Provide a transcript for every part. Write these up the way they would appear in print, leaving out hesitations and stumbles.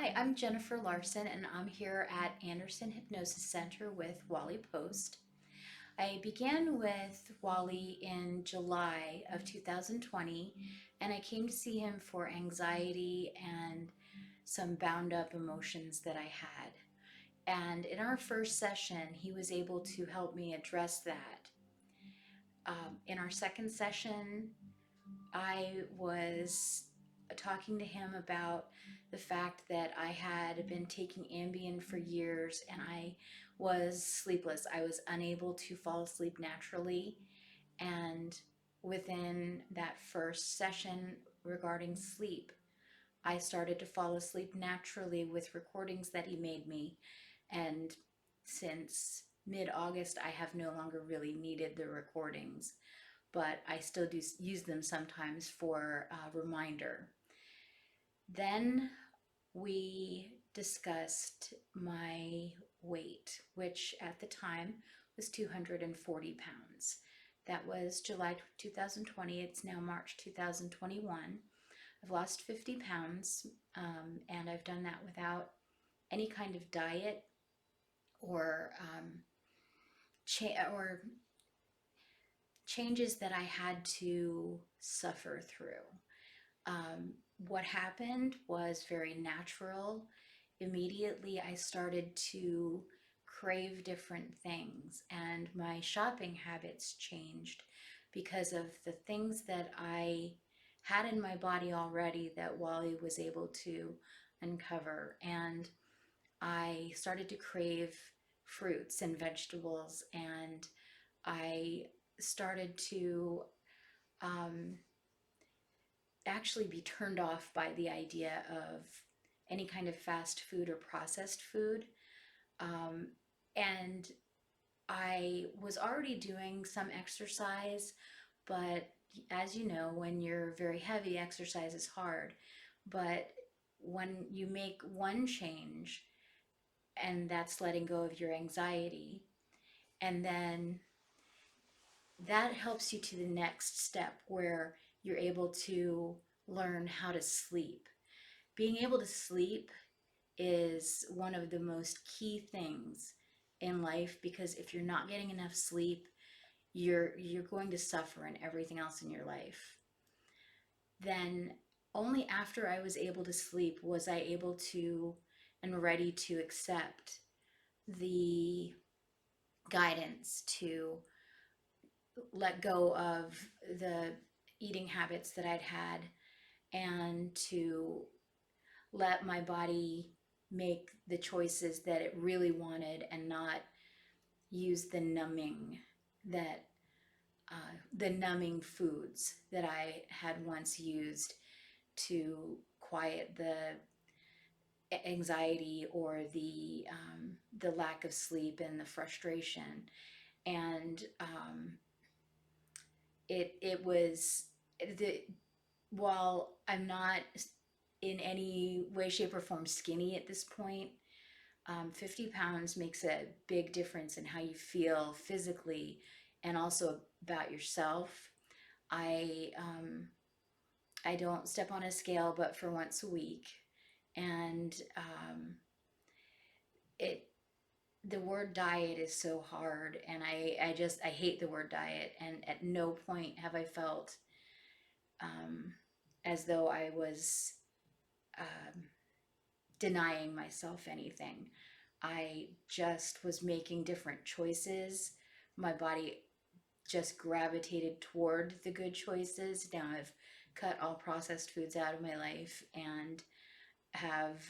Hi, I'm Jennifer Larson, and I'm here at Anderson Hypnosis Center with Wally Post. I began with Wally in July of 2020, and I came to see him for anxiety and some bound up emotions that I had. And in our first session, he was able to help me address that. In our second session, I was talking to him about the fact that I had been taking Ambien for years and I was sleepless. I was unable to fall asleep naturally. And within that first session regarding sleep, I started to fall asleep naturally with recordings that he made me. And since mid August, I have no longer really needed the recordings, but I still do use them sometimes for a reminder. Then we discussed my weight, which at the time was 240 pounds. That was July 2020. It's now March 2021. I've lost 50 pounds, and I've done that without any kind of diet or or changes that I had to suffer through. Um, what happened was very natural. Immediately, I started to crave different things, and my shopping habits changed because of the things that I had in my body already that Wally was able to uncover. And I started to crave fruits and vegetables, and I started to um, actually be turned off by the idea of any kind of fast food or processed food. Um, and I was already doing some exercise, but as you know, when you're very heavy, exercise is hard. But when you make one change, and that's letting go of your anxiety, and then that helps you to the next step where you're able to learn how to sleep. Being able to sleep is one of the most key things in life, because if you're not getting enough sleep, you're going to suffer in everything else in your life. Then only after I was able to sleep was I able to and ready to accept the guidance to let go of the eating habits that I'd had and to let my body make the choices that it really wanted and not use that the numbing foods that I had once used to quiet the anxiety or the lack of sleep and the frustration. And it was the while I'm not in any way, shape, or form skinny at this point, 50 pounds makes a big difference in how you feel physically and also about yourself. I I don't step on a scale but for once a week, and it the word diet is so hard, and I hate the word diet, and at no point have I felt um, as though I was um, denying myself anything. I just was making different choices. My body just gravitated toward the good choices. Now I've cut all processed foods out of my life and have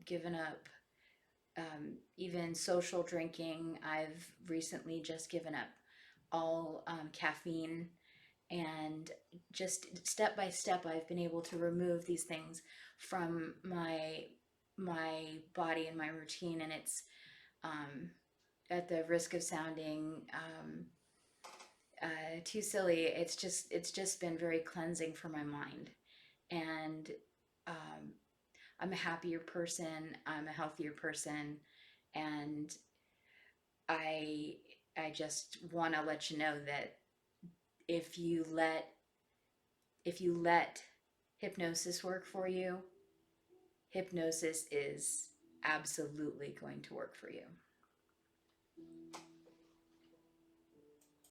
given up even social drinking. I've recently just given up all caffeine, and just step by step I've been able to remove these things from my body and my routine. And it's at the risk of sounding too silly, it's just been very cleansing for my mind. And um, I'm a happier person, I'm a healthier person, and I I just want to let you know that if you let if you let hypnosis work for you, hypnosis is absolutely going to work for you.